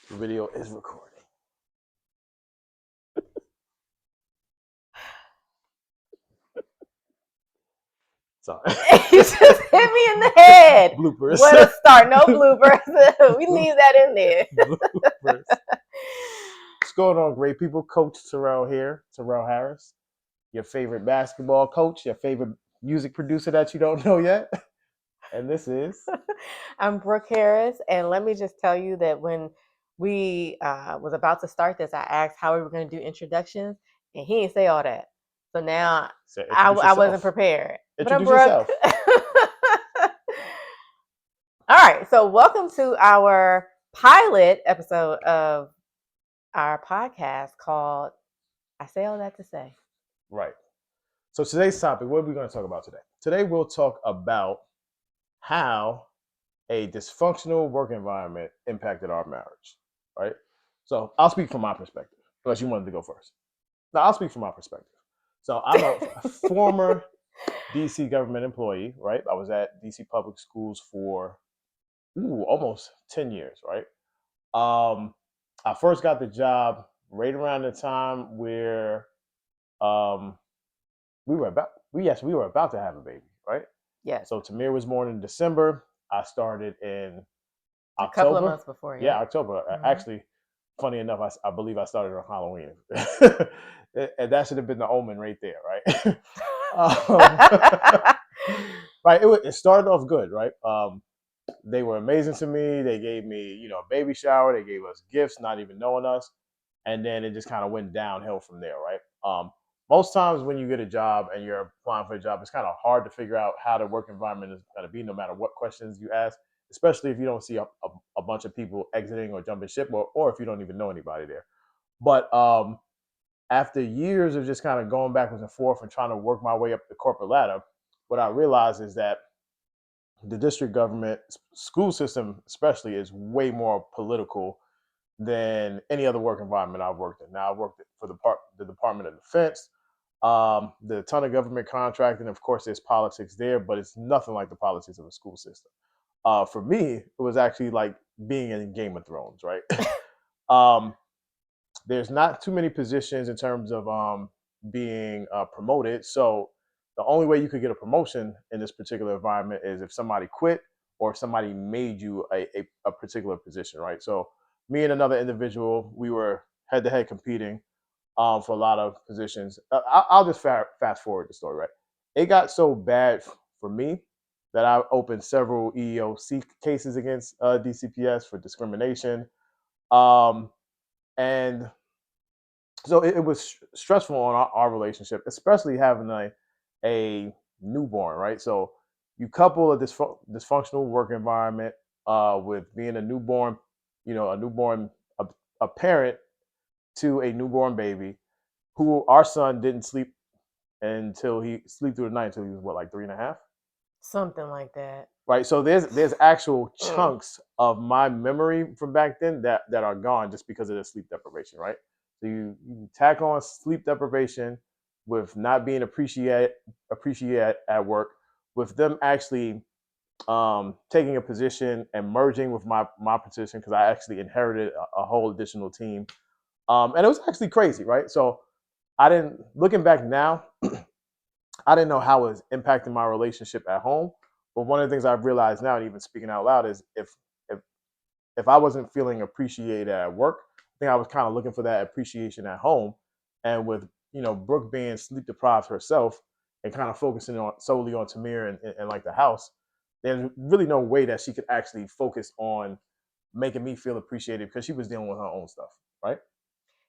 The video is recording. Sorry. You just hit me in the head. Bloopers. What a start. No bloopers. We leave that in there. Bloopers. What's going on, great people? Coach Terrell here, Terrell Harris. Your favorite basketball coach, your favorite music producer that you don't know yet. And this is... I'm Brooke Harris, and let me just tell you that when we was about to start this, I asked how we were going to do introductions, and he didn't say all that. So now So I wasn't prepared. But I'm Introduce Brooke. yourself. All right, so welcome to our pilot episode of our podcast called I Say All That to Say. Right. So today's topic, what are we going to talk about today? Today we'll talk about how a dysfunctional work environment impacted our marriage, right? So I'll speak from my perspective, unless you wanted to go first. No, I'll speak from my perspective. So I'm a former DC government employee, right? I was at DC public schools for almost 10 years, right? I first got the job right around the time where we were about to have a baby, right? Yes. So Tamir was born in December. I started in October. A couple of months before, yeah. October. Mm-hmm. Actually, funny enough, I believe I started on Halloween. And that should have been the Omen right there, right? Right. It started off good, right? They were amazing to me. They gave me, a baby shower. They gave us gifts, not even knowing us. And then it just kind of went downhill from there, right? Most times when you get a job and you're applying for a job, it's kind of hard to figure out how the work environment is going to be, no matter what questions you ask, especially if you don't see a bunch of people exiting or jumping ship, or if you don't even know anybody there. But after years of just kind of going backwards and forth and trying to work my way up the corporate ladder, what I realized is that the district government school system especially is way more political than any other work environment I've worked in. Now, I've worked for the Department of Defense, the ton of government contracting. Of course, there's politics there, but it's nothing like the politics of a school system. For me, it was actually like being in Game of Thrones, right? There's not too many positions in terms of being promoted. So the only way you could get a promotion in this particular environment is if somebody quit or if somebody made you a particular position, right? So me and another individual, we were head to head competing for a lot of positions. I'll just fast forward the story, right? It got so bad for me that I opened several EEOC cases against DCPS for discrimination. And so it was stressful on our relationship, especially having a newborn, right? So you couple a dysfunctional work environment with being a newborn, a parent to a newborn baby, who our son didn't sleep sleep through the night until he was like 3.5, something like that. right? So there's actual chunks of my memory from back then that are gone just because of the sleep deprivation, right? So you tack on sleep deprivation with not being appreciated at work, with them actually taking a position and merging with my position, because I actually inherited a whole additional team, and it was actually crazy, right? So looking back now, I didn't know how it was impacting my relationship at home. But one of the things I've realized now, and even speaking out loud, is if if I wasn't feeling appreciated at work, I think I was kind of looking for that appreciation at home. And with Brooke being sleep deprived herself and kind of focusing on solely on Tamir and like the house, there's really no way that she could actually focus on making me feel appreciated because she was dealing with her own stuff, right?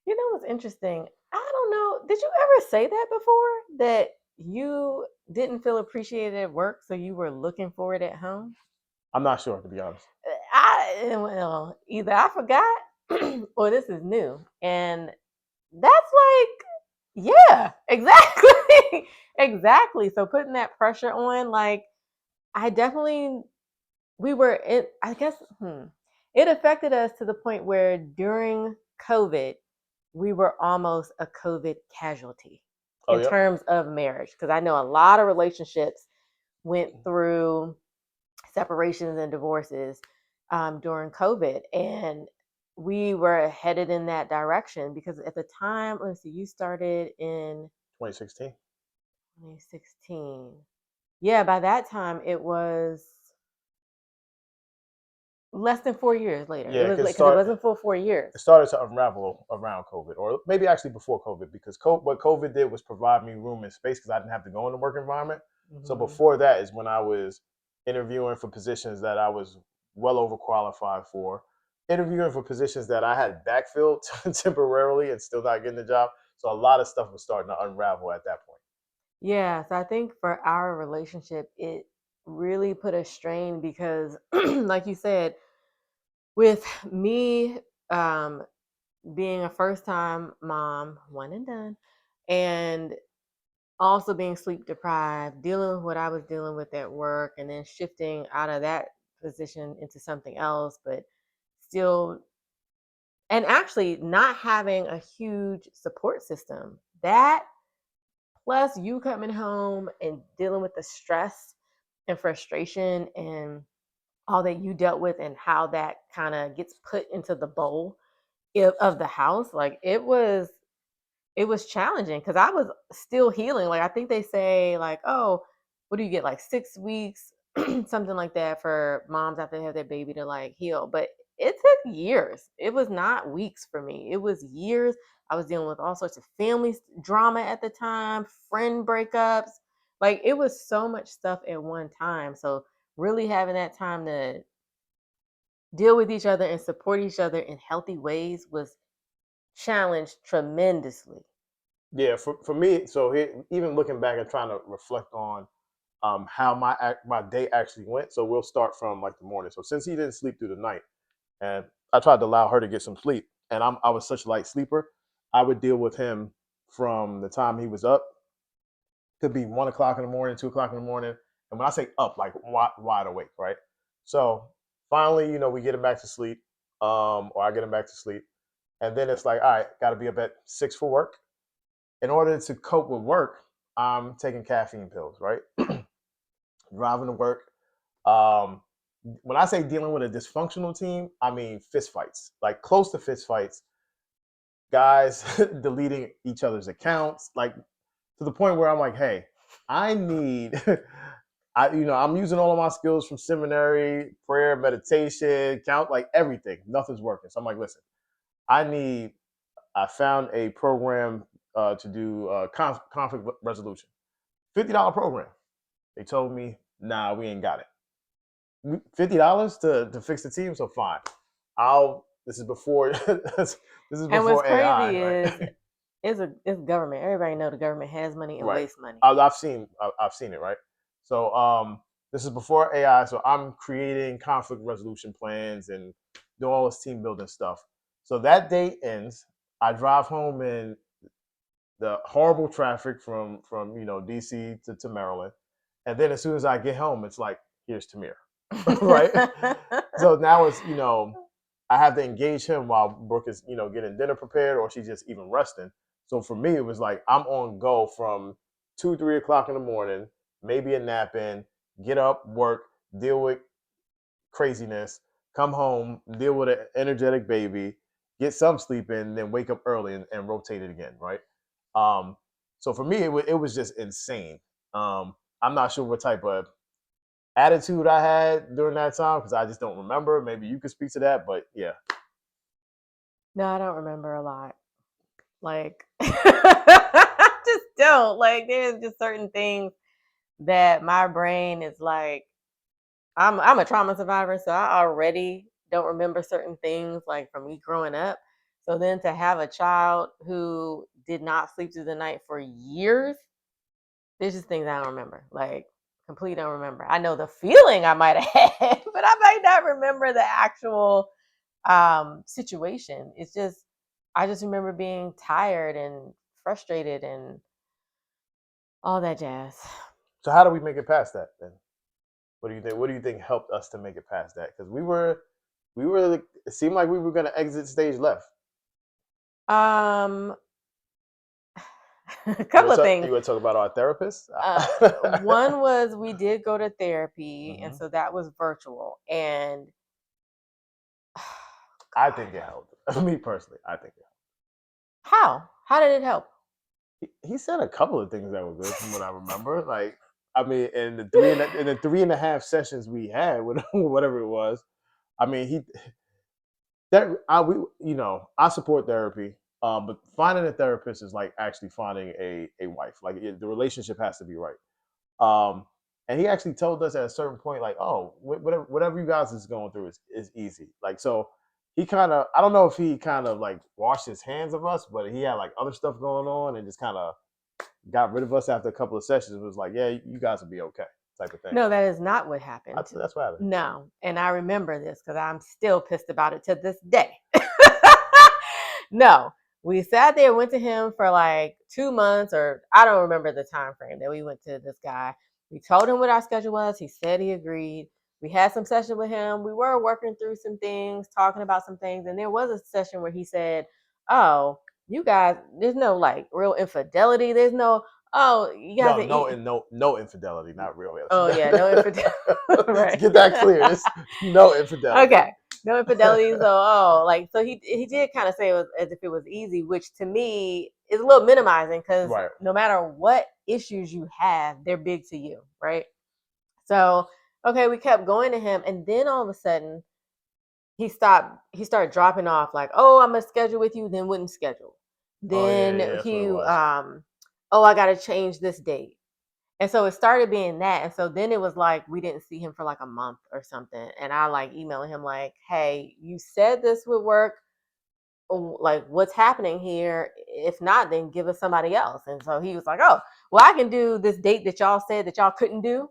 You know what's interesting? I don't know. Did you ever say that before? That you didn't feel appreciated at work, so you were looking for it at home? I'm not sure, to be honest. Either I forgot or this is new. And that's like, yeah, exactly. Exactly. So putting that pressure on, like, I definitely, I guess, it affected us to the point where during COVID, we were almost a COVID casualty in terms of marriage. Because I know a lot of relationships went through separations and divorces during COVID. And we were headed in that direction because at the time, let's see, you started in 2016. 2016. Yeah, by that time it was less than 4 years later. It Yeah, was because like because it wasn't full 4 years. it started to unravel around COVID, or maybe actually before COVID, because what COVID did was provide me room and space because I didn't have to go in the work environment. So before that is when I was interviewing for positions that I was well overqualified for, interviewing for positions that I had backfilled temporarily and still not getting the job. So a lot of stuff was starting to unravel at that point. Yeah, so I think for our relationship, it really put a strain because, like you said, with me being a first time mom, one and done, and also being sleep deprived, dealing with what I was dealing with at work, and then shifting out of that position into something else, but still, and actually not having a huge support system. That plus you coming home and dealing with the stress and frustration and all that you dealt with and how that kind of gets put into the bowl of the house, like it was challenging because I was still healing. Like I think they say like, oh, what do you get, like 6 weeks, something like that, for moms after they have their baby to like heal. But it took years. It was not weeks for me. It was years. I was dealing with all sorts of family drama at the time, friend breakups. Like it was so much stuff at one time. So really having that time to deal with each other and support each other in healthy ways was challenged tremendously. Yeah, for me, so even looking back and trying to reflect on how my day actually went. So we'll start from like the morning. So since he didn't sleep through the night, and I tried to allow her to get some sleep, and I was such a light sleeper, I would deal with him from the time he was up. Could be 1 o'clock in the morning, 2 o'clock in the morning, and when I say up, like wide awake, right? So finally, we get him back to sleep, or I get him back to sleep, and then it's like, all right, got to be up at 6 for work. In order to cope with work, I'm taking caffeine pills, right? Driving to work. Um, when I say dealing with a dysfunctional team, I mean fist fights, like close to fist fights, guys deleting each other's accounts, like to the point where I'm like, hey, I need, I'm using all of my skills from seminary, prayer, meditation, count, like everything. Nothing's working. So I'm like, listen, I found a program to do conflict resolution, $50 program. They told me, nah, we ain't got it. $50 to fix the team, so fine. This is before this is And what's before AI, crazy is right? it's government. Everybody know the government has money and Right. wastes money. I've seen it, right? So this is before AI, so I'm creating conflict resolution plans and doing all this team building stuff. So that day ends. I drive home in the horrible traffic from DC to Maryland, and then as soon as I get home, it's like, here's Tamir, right? So now it's I have to engage him while Brooke is getting dinner prepared, or she's just even resting. So for me, it was like I'm on go from 2, 3 o'clock in the morning, maybe a nap in, get up, work, deal with craziness, come home, deal with an energetic baby, get some sleep in, then wake up early and rotate it again, right? Um, so for me, it was just insane. I'm not sure what type of attitude I had during that time because I just don't remember. Maybe you could speak to that, but yeah. No, I don't remember a lot. Like I just don't. Like there's just certain things that my brain is like, I'm a trauma survivor, so I already don't remember certain things like from me growing up. So then to have a child who did not sleep through the night for years, there's just things I don't remember. Like completely don't remember. I know the feeling I might have had, but I might not remember the actual situation. It's just I just remember being tired and frustrated and all that jazz. So how do we make it past that then? What do you think? What do you think helped us to make it past that? Because we were. It seemed like we were going to exit stage left. Um a You couple want of to things. talk about our therapist? One was we did go to therapy, and Hmm. so that was virtual. And I think it helped. Me personally, I think it How? How did it help? helped. He said a couple of things that were good from what I remember. Like, I mean, in the 3.5 sessions we had, whatever it was, I mean, I support therapy. But finding a therapist is like actually finding a wife. Like the relationship has to be right. Um, and he actually told us at a certain point, like, oh, whatever you guys is going through is easy. Like, so he kind of, I don't know if he kind of like washed his hands of us, but he had like other stuff going on and just kind of got rid of us after a couple of sessions. It was like, yeah, you guys will be okay, type of thing. No, that is not what happened. That's what happened. No, and I remember this because I'm still pissed about it to this day. No, we sat there, went to him for like 2 months, or I don't remember the time frame that we went to this guy. We told him what our schedule was. He said he agreed. We had some session with him. We were working through some things, talking about some things, and there was a session where he said, "Oh, you guys, there's no like real infidelity. There's no, oh, you guys No infidelity, not real. Oh yeah, no infidelity. Right. Get that clear. It's no infidelity. Okay, no infidelity. So so he did kind of say it was as if it was easy, which to me is a little minimizing because Right. no matter what issues you have, they're big to you, right? So okay, we kept going to him, and then all of a sudden he stopped. He started dropping off like, "Oh, I'm gonna schedule with you," then wouldn't schedule. Then That's what it was. "Oh, I gotta change this date." And so it started being that. And so then it was like we didn't see him for like a month or something. And I like emailing him like, "Hey, you said this would work. Like, what's happening here? If not, then give us somebody else." And so he was like, "Oh, well, I can do this date that y'all said that y'all couldn't do.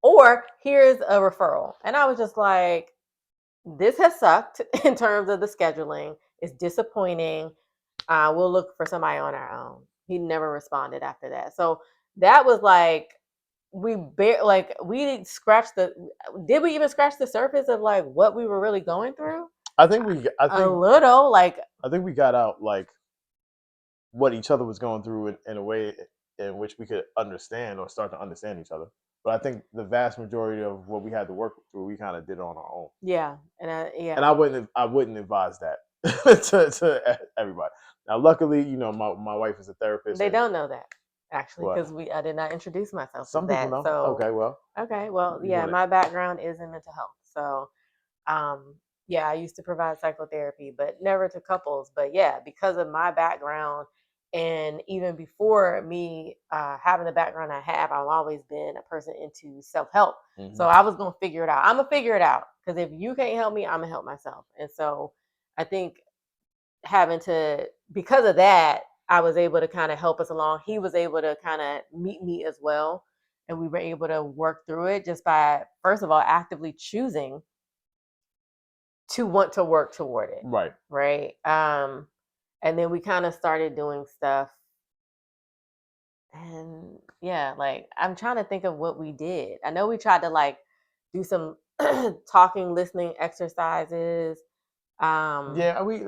Or here's a referral." And I was just like, this has sucked in terms of the scheduling. It's disappointing. We'll look for somebody on our own. He never responded after that. So that was like we scratched the. Did we even scratch the surface of like what we were really going through? I think A little like. I think we got out like what each other was going through in a way in which we could understand or start to understand each other. But I think the vast majority of what we had to work through, we kind of did on our own. Yeah, and I wouldn't advise that to everybody. Now, luckily, my wife is a therapist. They don't know that actually What? because I did not introduce myself. Some as people that. know. So okay, well, yeah, my background is in mental health, so yeah, I used to provide psychotherapy, but never to couples. But yeah, because of my background, and even before me having the background I have, I've always been a person into self-help. Mm-hmm. So I was gonna figure it out. I'm gonna figure it out because if you can't help me, I'm gonna help myself. And so I think because of that, I was able to kind of help us along. He was able to kind of meet me as well. And we were able to work through it just by, first of all, actively choosing to want to work toward it. Right. Right. And then we kind of started doing stuff. And yeah, like I'm trying to think of what we did. I know we tried to like do some talking, listening exercises. Yeah, we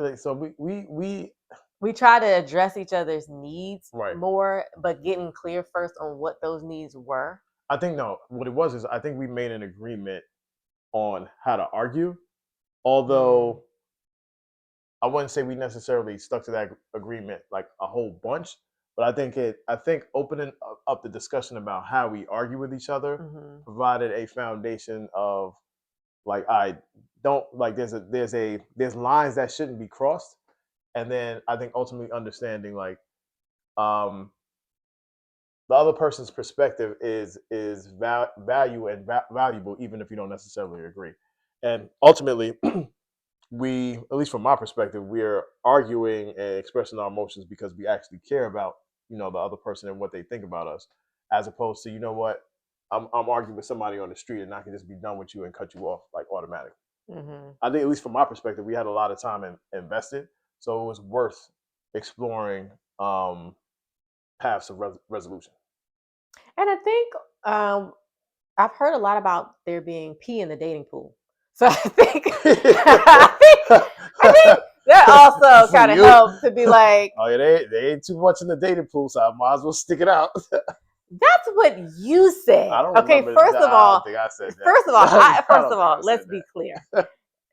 try to address each other's needs right. more, but getting clear first on what those needs were. I think what it was is I think we made an agreement on how to argue, although I wouldn't say we necessarily stuck to that agreement like a whole bunch. But I think opening up the discussion about how we argue with each other provided a foundation of like I don't like there's lines that shouldn't be crossed, and then I think ultimately understanding like the other person's perspective is valuable even if you don't necessarily agree, and ultimately we, at least from my perspective, we're arguing and expressing our emotions because we actually care about the other person and what they think about us, as opposed to I'm arguing with somebody on the street and I can just be done with you and cut you off like automatically. I think at least from my perspective, we had a lot of time invested, so it was worth exploring paths of resolution. And I think I've heard a lot about there being pee in the dating pool. So I think I think that also kind of helps to be like, oh yeah, they ain't too much in the dating pool, so I might as well stick it out. That's what you said. I don't okay, remember first of all, I think I said that. First of all, let's be clear.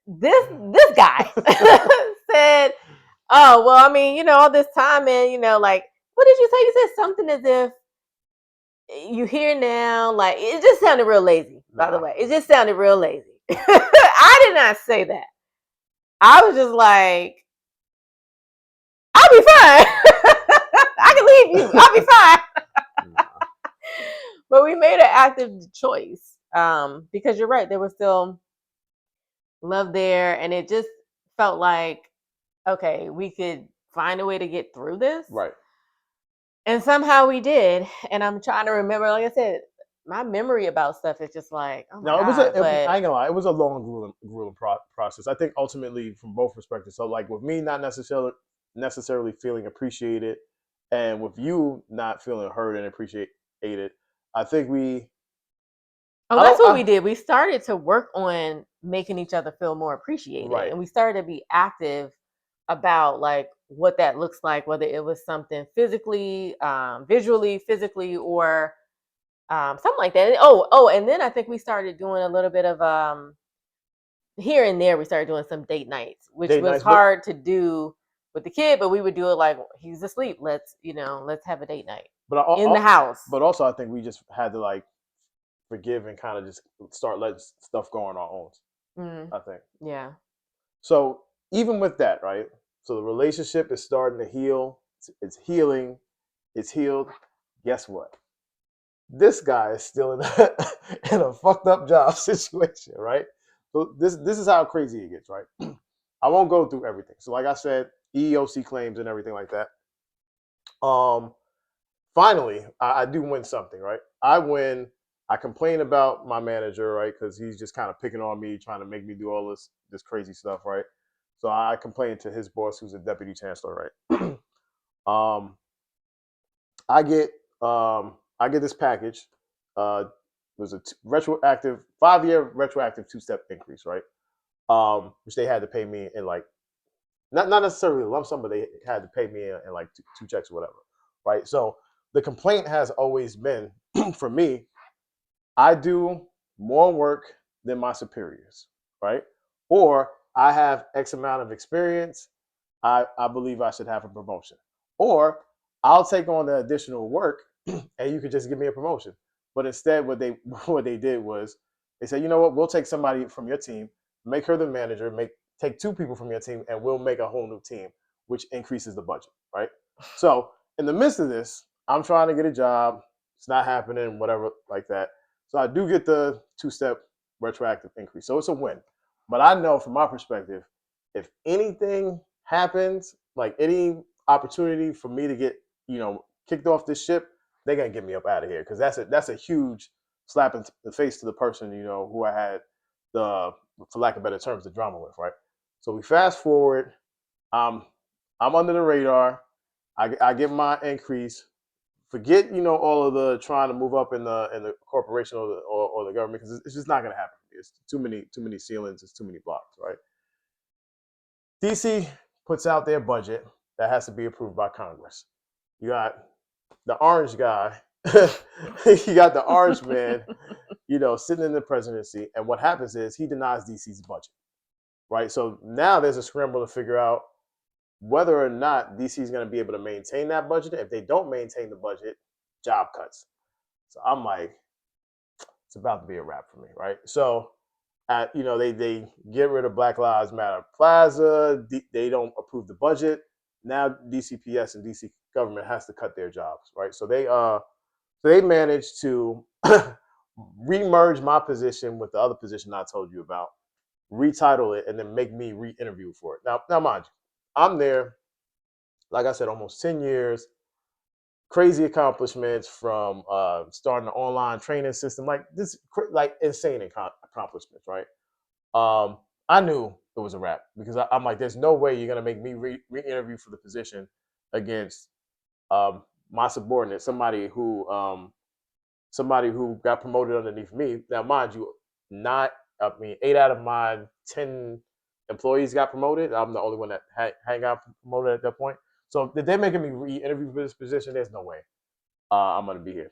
this guy said, "Oh, well, I mean, all this time, and like, what did you say? You said something as if you here now. Like, it just sounded real lazy. By the way, it just sounded real lazy. I did not say that. I was just like, I'll be fine. I can leave you. I'll be fine." But we made an active choice because you're right. There was still love there, and it just felt like, okay, we could find a way to get through this. Right. And somehow we did. And I'm trying to remember, like I said, my memory about stuff is just like, oh my No, God. I ain't gonna lie, it was a long, grueling process. I think ultimately from both perspectives. So, like with me, not necessarily feeling appreciated, and with you not feeling heard and appreciated, I think we. Oh, that's what we did. We started to work on making each other feel more appreciated, Right. and we started to be active about like what that looks like, whether it was something physically, visually, physically, or something like that. And then I think we started doing a little bit of here and there. We started doing some date nights, which was hard to do with the kid, but we would do it like he's asleep. Let's have a date night in the house. But also, I think we just had to like forgive and kind of just start letting stuff go on our own. I think. Yeah. So even with that, right? So the relationship is starting to heal. It's healing. It's healed. Guess what? This guy is still in a fucked up job situation, right? So this is how crazy it gets, right? I won't go through everything. So like I said, EEOC claims and everything like that. Finally, I do win something, right? I win. I complain about my manager, right? Because he's just kind of picking on me, trying to make me do all this crazy stuff, right? So I complained to his boss, who's a deputy chancellor, right? I get this package. It was a retroactive 5-year retroactive 2-step increase, right? Which they had to pay me in like not necessarily a lump sum, but they had to pay me in like two checks or whatever, right? So the complaint has always been for me, I do more work than my superiors, right? Or I have X amount of experience. I believe I should have a promotion. Or I'll take on the additional work and you could just give me a promotion. But instead, what they did was they said, you know what, we'll take somebody from your team, make her the manager, take 2 people from your team, and we'll make a whole new team, which increases the budget, right? So in the midst of this, I'm trying to get a job. It's not happening, whatever, like that. So I do get the 2-step retroactive increase. So it's a win. But I know from my perspective, if anything happens, like any opportunity for me to get, kicked off this ship, they're gonna get me up out of here because that's a huge slap in the face to the person, who I had the, for lack of better terms, the drama with, right? So we fast forward. I'm under the radar. I get my increase. Forget, all of the trying to move up in the corporation or the government because it's just not gonna happen. It's too many ceilings. It's too many blocks, right? DC puts out their budget that has to be approved by Congress. You got the orange guy, you got the orange man, sitting in the presidency. And what happens is he denies DC's budget, right? So now there's a scramble to figure out whether or not DC is going to be able to maintain that budget. If they don't maintain the budget, job cuts. So I'm like, it's about to be a wrap for me, right? So they get rid of Black Lives Matter Plaza. They don't approve the budget. Now DCPS and DC government has to cut their jobs, right? So they managed to remerge my position with the other position I told you about, retitle it, and then make me re-interview for it. Now, mind you, I'm there, like I said, almost 10 years, crazy accomplishments from starting an online training system, like this, like insane accomplishments, right? I knew it was a wrap because I'm like, there's no way you're gonna make me re-interview for the position against my subordinate, somebody who got promoted underneath me. Now, mind you, 8 out of my 10 employees got promoted. I'm the only one that had got promoted at that point. So if they're making me re-interview for this position, there's no way I'm going to be here.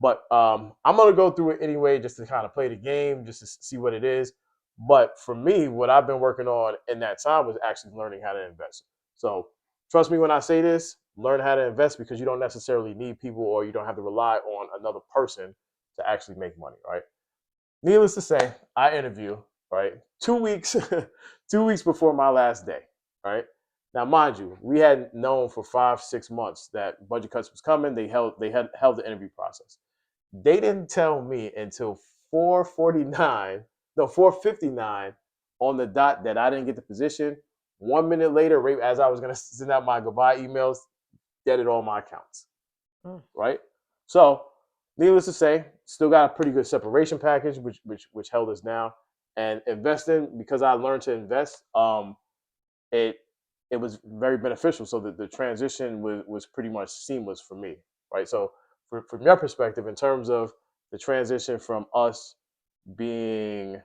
But I'm going to go through it anyway just to kind of play the game, just to see what it is. But for me, what I've been working on in that time was actually learning how to invest. So trust me when I say this, learn how to invest because you don't necessarily need people or you don't have to rely on another person to actually make money, right? Needless to say, I interview, right? 2 weeks, 2 weeks before my last day, right? Now, mind you, we had known for 5, 6 months that budget cuts was coming. They held the interview process. They didn't tell me until 4:49, no 4:59 on the dot that I didn't get the position. 1 minute later, right as I was gonna send out my goodbye emails, debited all my accounts. Mm. Right. So, needless to say, still got a pretty good separation package, which held us down. And investing because I learned to invest, it it was very beneficial. So the transition was pretty much seamless for me, right? So from your perspective, in terms of the transition from us being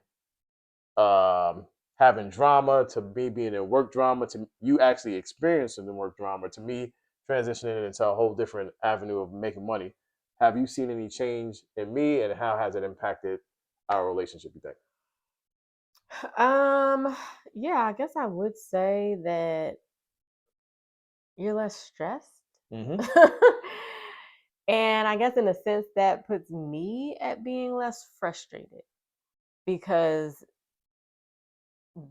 having drama to me being in work drama to you actually experiencing the work drama to me transitioning into a whole different avenue of making money. Have you seen any change in me, and how has it impacted our relationship? You think? Um, yeah, I guess I would say that you're less stressed. Mm-hmm. And I guess in a sense that puts me at being less frustrated because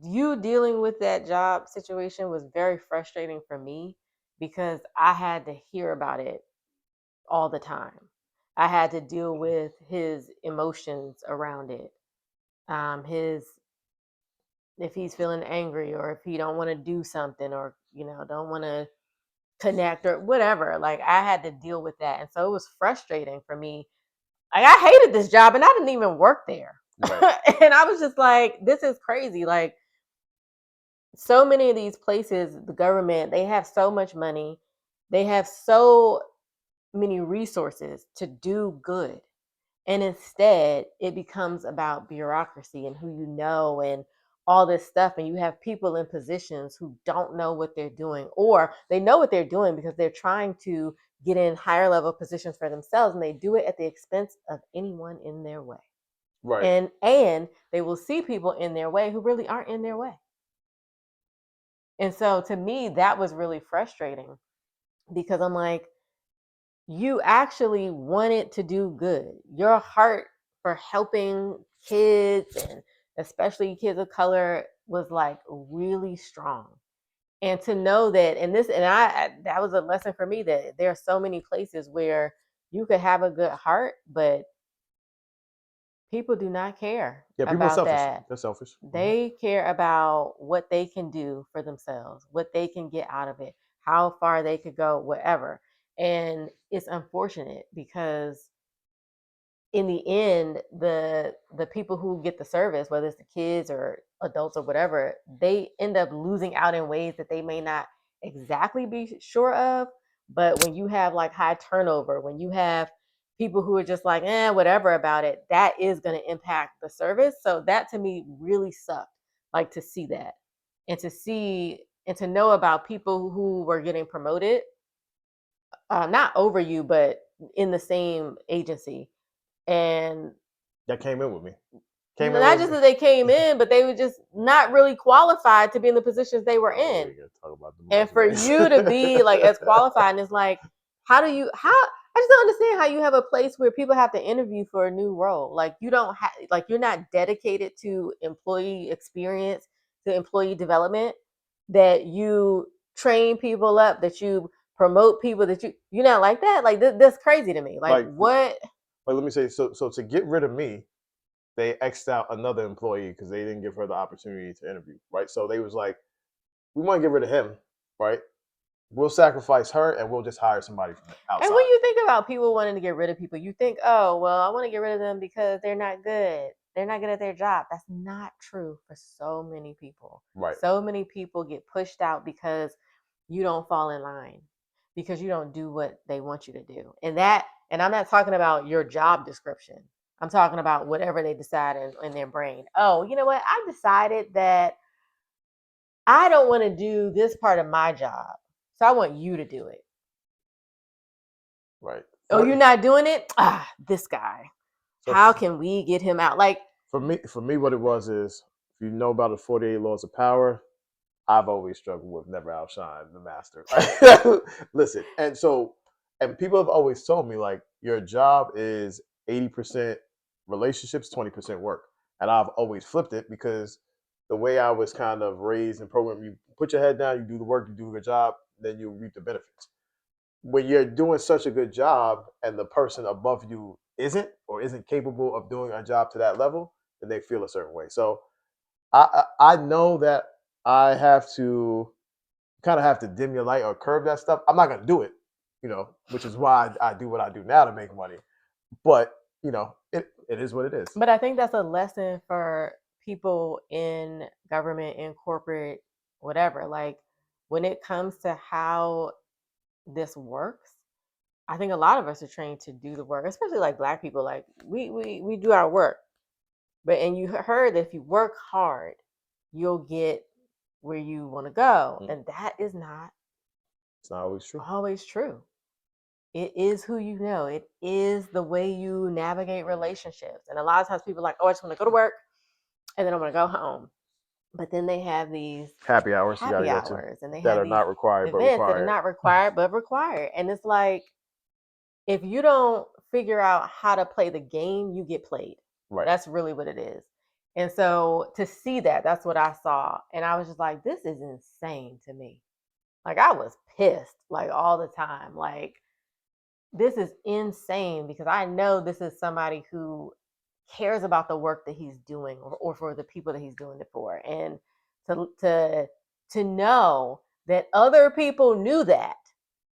you dealing with that job situation was very frustrating for me because I had to hear about it all the time. I had to deal with his emotions around it. His if he's feeling angry or if he don't want to do something or don't want to connect or whatever. Like I had to deal with that. And so it was frustrating for me. Like I hated this job and I didn't even work there. Right. And I was just like, this is crazy. Like so many of these places, the government, they have so much money. They have so many resources to do good. And instead, it becomes about bureaucracy and who you know and all this stuff. And you have people in positions who don't know what they're doing, or they know what they're doing because they're trying to get in higher level positions for themselves. And they do it at the expense of anyone in their way. Right. And they will see people in their way who really aren't in their way. And so to me, that was really frustrating because I'm like, you actually wanted to do good. Your heart for helping kids and especially kids of color was like really strong. And to know that, that was a lesson for me that there are so many places where you could have a good heart, but people do not care Yeah, people are about selfish. that. They're selfish. Mm-hmm. They care about what they can do for themselves, what they can get out of it, how far they could go, whatever. And it's unfortunate because in the end, the people who get the service, whether it's the kids or adults or whatever, they end up losing out in ways that they may not exactly be sure of. But when you have like high turnover, when you have people who are just like, whatever about it, that is going to impact the service. So that to me really sucked, like to see that and to see and to know about people who were getting promoted, not over you, but in the same agency and That came in with me. Came in not with just me. that they came in, but they were just not really qualified to be in the positions they were Oh, we in. ain't gonna talk about the And for resumes. you to be like as qualified, and it's like, how I just don't understand how you have a place where people have to interview for a new role. Like you don't have like you're not dedicated to employee experience, to employee development, that you train people up, that you promote people, that you're not like that. Like that's crazy to me. Like like, what? like, let me say. So to get rid of me, they xed out another employee because they didn't give her the opportunity to interview. Right. So they was like, we want to get rid of him. Right. We'll sacrifice her and we'll just hire somebody from And when outside. you think about people wanting to get rid of people, you think, oh, well, I want to get rid of them because they're not good. They're not good at their job. That's not true for so many people. Right. So many people get pushed out because you don't fall in line, because you don't do what they want you to do. And I'm not talking about your job description. I'm talking about whatever they decide in their brain. Oh, you know what? I decided that I don't want to do this part of my job. So I want you to do it. Right. Oh, you're not doing it? This guy. So How can we get him out? Like, for me, what it was is you know about the 48 laws of power, I've always struggled with never outshine the master. Listen, and people have always told me like your job is 80% relationships, 20% work, and I've always flipped it because the way I was kind of raised and programmed, you put your head down, you do the work, you do a good job, then you reap the benefits. When you're doing such a good job and the person above you isn't or isn't capable of doing a job to that level, then they feel a certain way. So I know that I have to kind of have to dim your light or curb that stuff. I'm not gonna do it, which is why I do what I do now to make money. But it is what it is. But I think that's a lesson for people in government, in corporate, whatever. Like when it comes to how this works, I think a lot of us are trained to do the work, especially like Black people. Like we do our work, and you heard that if you work hard, you'll get where you want to go, and that is not. It's not always true. Always true. It is who you know. It is the way you navigate relationships. And a lot of times people are like, oh, I just want to go to work and then I'm going to go home. But then they have these happy hours and they that have are these not required but events required. that are not required but required. And it's like, if you don't figure out how to play the game, you get played. Right. That's really what it is. And so to see that, that's what I saw. And I was just like, this is insane to me. Like I was pissed like all the time. Like, this is insane because I know this is somebody who cares about the work that he's doing or for the people that he's doing it for. And to know that other people knew that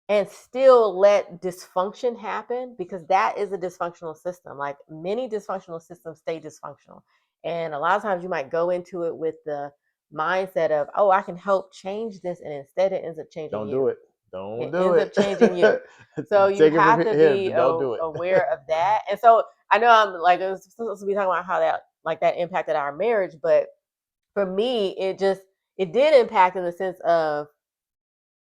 and still let dysfunction happen, because that is a dysfunctional system. Like many dysfunctional systems stay dysfunctional. And a lot of times you might go into it with the mindset of, oh, I can help change this. And instead it ends up changing Don't you. do it. Don't It do ends it. up changing you. So you Take it from have to him, be but don't do it. aware of that. And so I know I'm like, I was supposed to be talking about how that impacted our marriage, but for me, it did impact in the sense of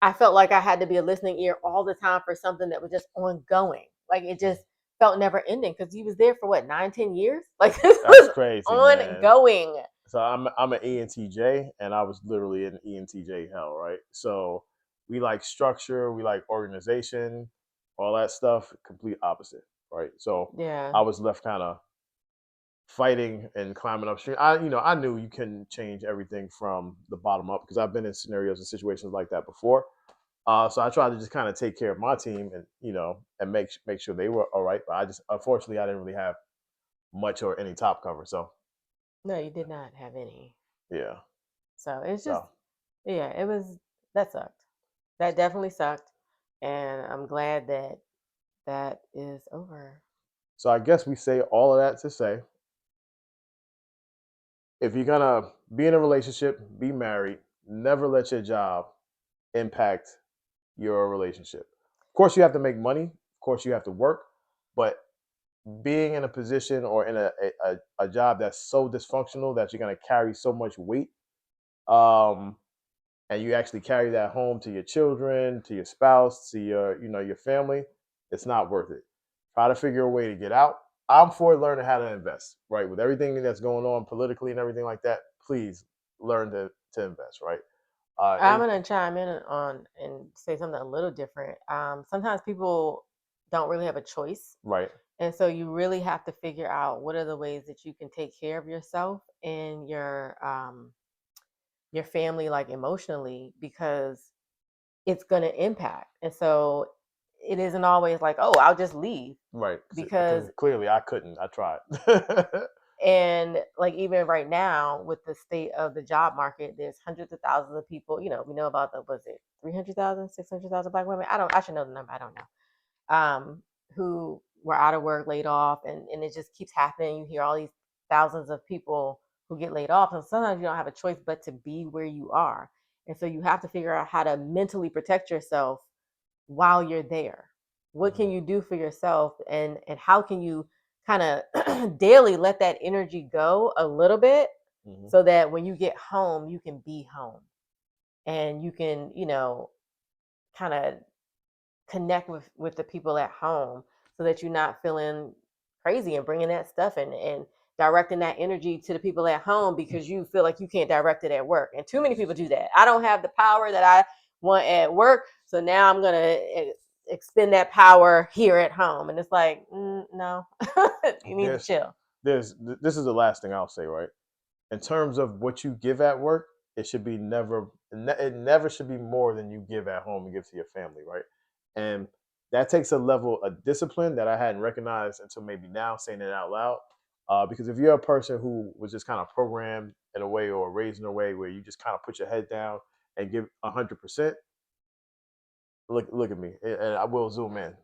I felt like I had to be a listening ear all the time for something that was just ongoing. Like it just felt never ending because he was there for what, 9-10 years? Like this That's was crazy, ongoing. Man. So I'm an ENTJ, and I was literally in ENTJ hell, right? So we like structure, we like organization, all that stuff. Complete opposite, right? So Yeah. I was left kind of fighting and climbing upstream. I knew you can change everything from the bottom up because I've been in scenarios and situations like that before. So I tried to just kind of take care of my team and and make sure they were all right. But I just unfortunately I didn't really have much or any top cover. So No, you did not have any. yeah. So it's just yeah, that sucked. That definitely sucked. And I'm glad that is over. So I guess we say all of that to say, if you're gonna be in a relationship, be married, never let your job impact your relationship. Of course, you have to make money. Of course, you have to work. But being in a position or in a job that's so dysfunctional that you're gonna carry so much weight, um, and you actually carry that home to your children, to your spouse, to your family, it's not worth it. Try to figure a way to get out. I'm for learning how to invest, right? With everything that's going on politically and everything like that, please learn to invest, right? I'm gonna chime in on and say something a little different. Sometimes people don't really have a choice, right. And so you really have to figure out what are the ways that you can take care of yourself and your family, like emotionally, because it's going to impact. And so it isn't always like, oh, I'll just leave. Right. Because clearly I couldn't. I tried. and like even right now with the state of the job market, there's hundreds of thousands of people, we know about was it 300,000, 600,000 Black women? I should know the number. I don't know. Who were out of work, laid off, and it just keeps happening. You hear all these thousands of people who get laid off, and sometimes you don't have a choice but to be where you are. And so you have to figure out how to mentally protect yourself while you're there. What can you do for yourself, and how can you kind of daily let that energy go a little bit, so that when you get home, you can be home and you can, kind of connect with the people at home so that you're not feeling crazy and bringing that stuff in. And directing that energy to the people at home because you feel like you can't direct it at work. And too many people do that. I don't have the power that I want at work, so now I'm going to expend that power here at home. And it's like, no, you need to chill. This is the last thing I'll say, right? In terms of what you give at work, it should be it never should be more than you give at home and give to your family, right? And that takes a level of discipline that I hadn't recognized until maybe now, saying it out loud. Because if you're a person who was just kind of programmed in a way or raised in a way where you just kind of put your head down and give 100%, look at me, and I will zoom in.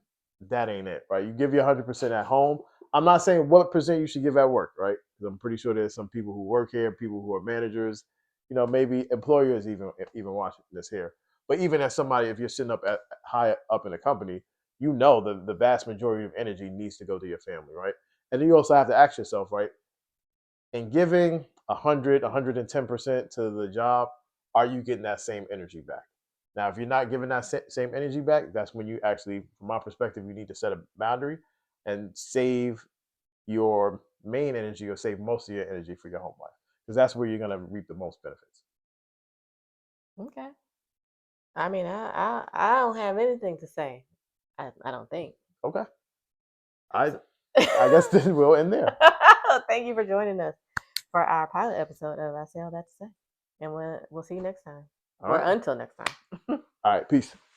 That ain't it, right? You give your 100% at home. I'm not saying what percent you should give at work, right? Because I'm pretty sure there's some people who work here, people who are managers, maybe employers even watching this here. But even as somebody, if you're sitting up at high up in a company, the vast majority of energy needs to go to your family, right? And then you also have to ask yourself, right? In giving 100, 110% to the job, are you getting that same energy back? Now, if you're not giving that same energy back, that's when you actually, from my perspective, you need to set a boundary and save your main energy or save most of your energy for your home life, because that's where you're going to reap the most benefits. Okay. I mean, I don't have anything to say. I don't think. Okay. I guess this will end there. Thank you for joining us for our pilot episode of I Say All That to Say. And we'll see you next time. Until next time. All right. Peace.